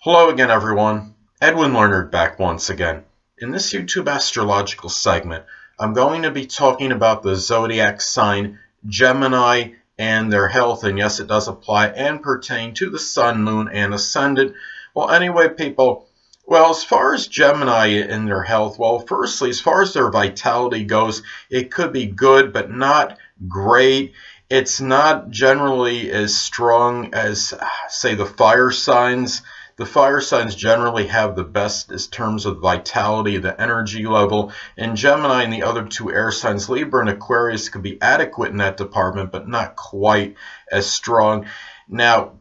Hello again, everyone. Edwin Learnard back once again. In this YouTube astrological segment, I'm going to be talking about the zodiac sign Gemini and their health, and yes, it does apply and pertain to the sun, moon, and ascendant. Well, anyway, people, as far as Gemini and their health, firstly, as far as their vitality goes, it could be good, but not great. It's not generally as strong as, say, the fire signs. The fire signs generally have the best in terms of vitality, the energy level, and Gemini and the other two air signs, Libra and Aquarius, could be adequate in that department, but not quite as strong. Now,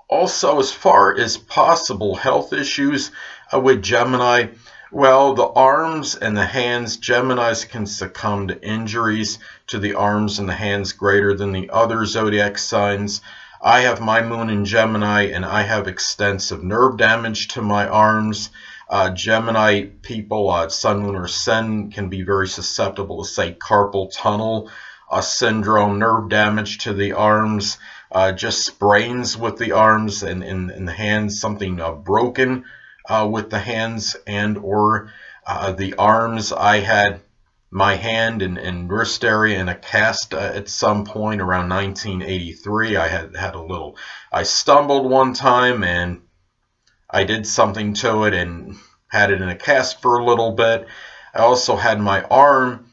also, as far as possible health issues with Gemini, the arms and the hands, Geminis can succumb to injuries to the arms and the hands greater than the other zodiac signs. I have my moon in Gemini, and I have extensive nerve damage to my arms. Gemini people, sun, moon, or ascendant, can be very susceptible to, say, carpal tunnel syndrome, nerve damage to the arms, just sprains with the arms and the hands, something broken with the hands and or the arms. I had my hand and wrist area in a cast at some point around 1983. I stumbled one time and I did something to it and had it in a cast for a little bit. I also had my arm,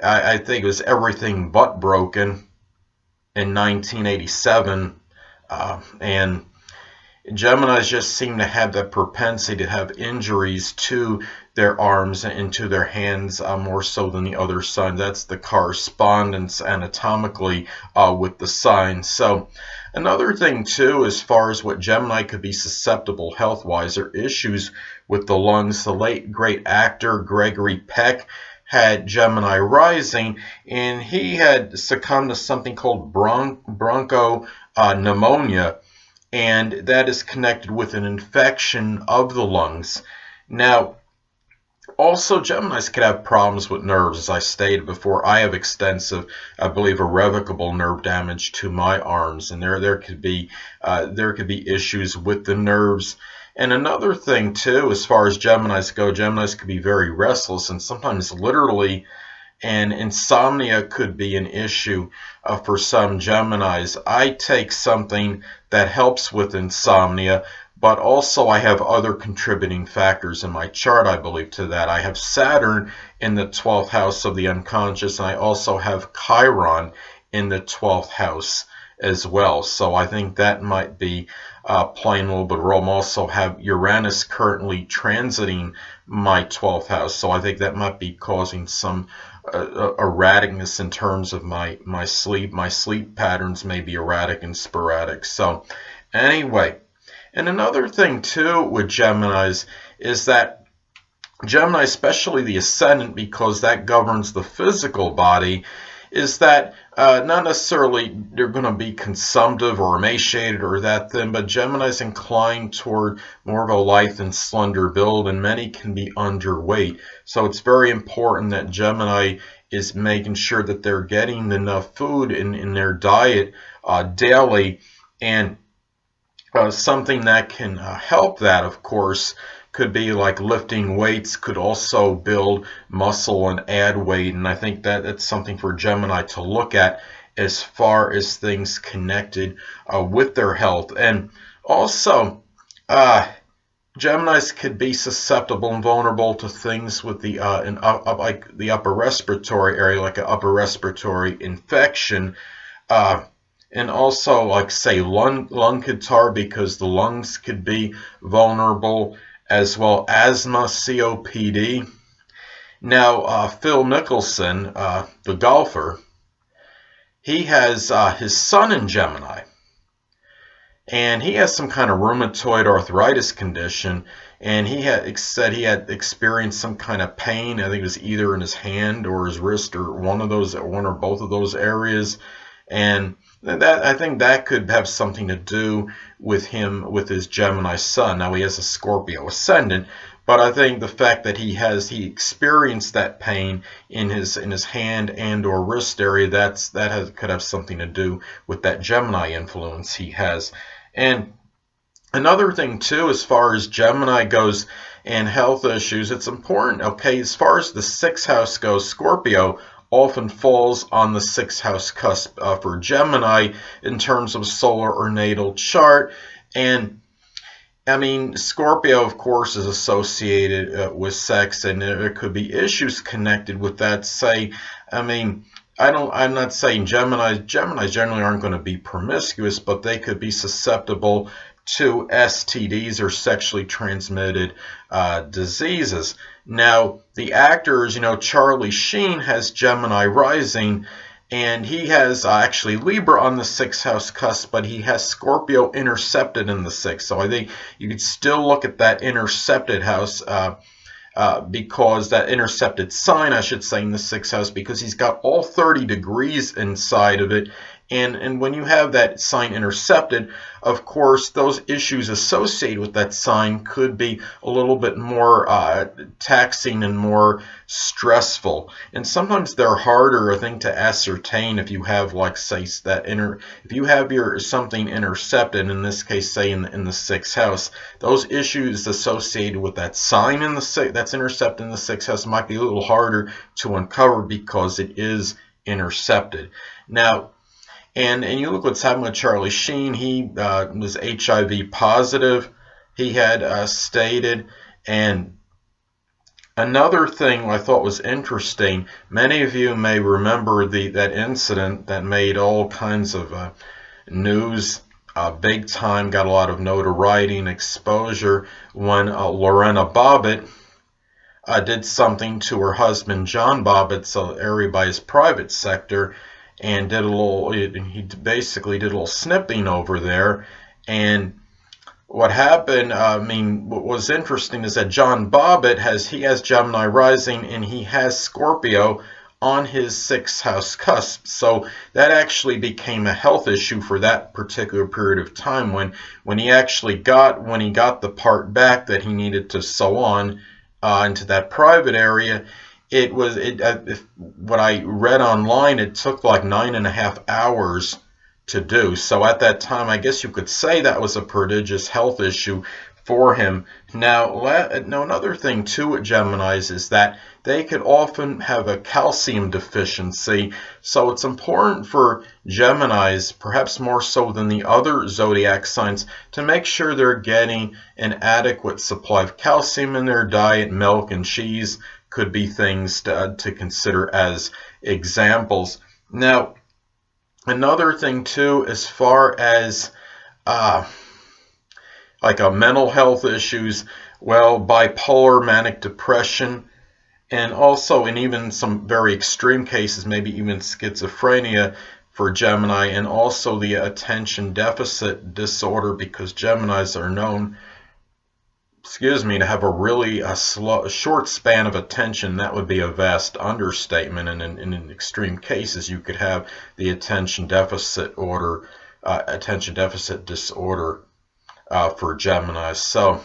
I think it was everything but broken, in 1987, and Geminis just seem to have that propensity to have injuries to their arms and to their hands more so than the other signs. That's the correspondence anatomically with the signs. So another thing too, as far as what Gemini could be susceptible health-wise, are issues with the lungs. The late great actor Gregory Peck had Gemini rising, and he had succumbed to something called broncho pneumonia, and that is connected with an infection of the lungs. Now, also, Geminis could have problems with nerves. As I stated before, I have extensive, I believe, irrevocable nerve damage to my arms, and there could be issues with the nerves. And another thing too, as far as Geminis go, Geminis could be very restless, and sometimes literally, and insomnia could be an issue for some Geminis. I take something that helps with insomnia, but also I have other contributing factors in my chart, I believe, to that. I have Saturn in the 12th house of the unconscious, and I also have Chiron in the 12th house as well. So I think that might be playing a little bit of role. I also have Uranus currently transiting my 12th house, so I think that might be causing some erraticness in terms of my sleep. My sleep patterns may be erratic and sporadic. So anyway, and another thing too with Geminis is that Gemini, especially the ascendant, because that governs the physical body, is that not necessarily they're going to be consumptive or emaciated or that thin, but Gemini is inclined toward more of a lithe and slender build, and many can be underweight. So it's very important that Gemini is making sure that they're getting enough food in their diet daily, and something that can help that, of course, could be like lifting weights, could also build muscle and add weight. And I think that it's something for Gemini to look at as far as things connected with their health. And also, Geminis could be susceptible and vulnerable to things with the like the upper respiratory area, like an upper respiratory infection. And also, like, say, lung catarrh, because the lungs could be vulnerable, as well asthma, COPD. Now, Phil Mickelson, the golfer, he has his sun in Gemini, and he has some kind of rheumatoid arthritis condition, and he said he had experienced some kind of pain. I think it was either in his hand or his wrist, or one or both of those areas, and that, I think that could have something to do with him, with his Gemini sun. Now, he has a Scorpio ascendant, but I think the fact that he experienced that pain in his hand and or wrist area, could have something to do with that Gemini influence he has. And Another thing too, as far as Gemini goes and health issues, it's important, okay, as far as the 6th house goes, Scorpio often falls on the 6th house cusp for Gemini in terms of solar or natal chart. And I mean, Scorpio, of course, is associated with sex, and there could be issues connected with that. Say, I mean, I'm not saying Geminis generally aren't going to be promiscuous, but they could be susceptible to STDs or sexually transmitted diseases. Now, the actors, Charlie Sheen has Gemini rising, and he has actually Libra on the 6th house cusp, but he has Scorpio intercepted in the 6th. So I think you could still look at that intercepted house because that intercepted sign, I should say, in the 6th house, because he's got all 30 degrees inside of it. And when you have that sign intercepted, of course, those issues associated with that sign could be a little bit more taxing and more stressful. And sometimes they're harder, I think, to ascertain if you have, like, say, if you have your something intercepted, in this case, say, in the 6th house, those issues associated with that sign in the that's intercepted in the 6th house might be a little harder to uncover because it is intercepted. Now, and you look what's happened with Charlie Sheen. He was HIV positive, he had stated. And another thing I thought was interesting, many of you may remember that incident that made all kinds of news, big time, got a lot of notoriety and exposure, when Lorena Bobbitt did something to her husband John Bobbitt's area by his private sector, and he basically did a little snipping over there. And what happened, what was interesting is that John Bobbitt has Gemini rising, and he has Scorpio on his 6th house cusp. So that actually became a health issue for that particular period of time when he got the part back that he needed to sew on into that private area. What I read online, it took like 9.5 hours to do. So at that time, I guess you could say that was a prodigious health issue for him. Now, another thing too with Geminis is that they could often have a calcium deficiency. So it's important for Geminis, perhaps more so than the other zodiac signs, to make sure they're getting an adequate supply of calcium in their diet. Milk and cheese could be things to consider as examples. Now, another thing too, as far as like mental health issues, well, bipolar, manic depression, and also in even some very extreme cases, maybe even schizophrenia for Gemini, and also the attention deficit disorder, because Geminis are known, to have a really short span of attention. That would be a vast understatement, and in extreme cases you could have the attention deficit disorder for Gemini. So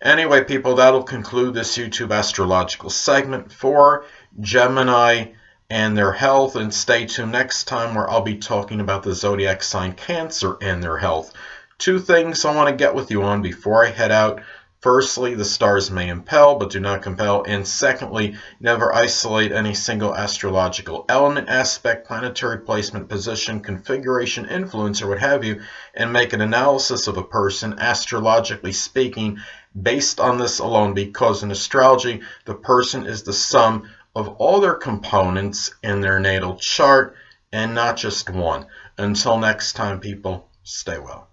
anyway, people, that'll conclude this YouTube astrological segment for Gemini and their health, and stay tuned next time where I'll be talking about the zodiac sign Cancer and their health. Two things I want to get with you on before I head out. Firstly, the stars may impel, but do not compel. And secondly, never isolate any single astrological element, aspect, planetary placement, position, configuration, influence, or what have you, and make an analysis of a person, astrologically speaking, based on this alone, because in astrology, the person is the sum of all their components in their natal chart, and not just one. Until next time, people, stay well.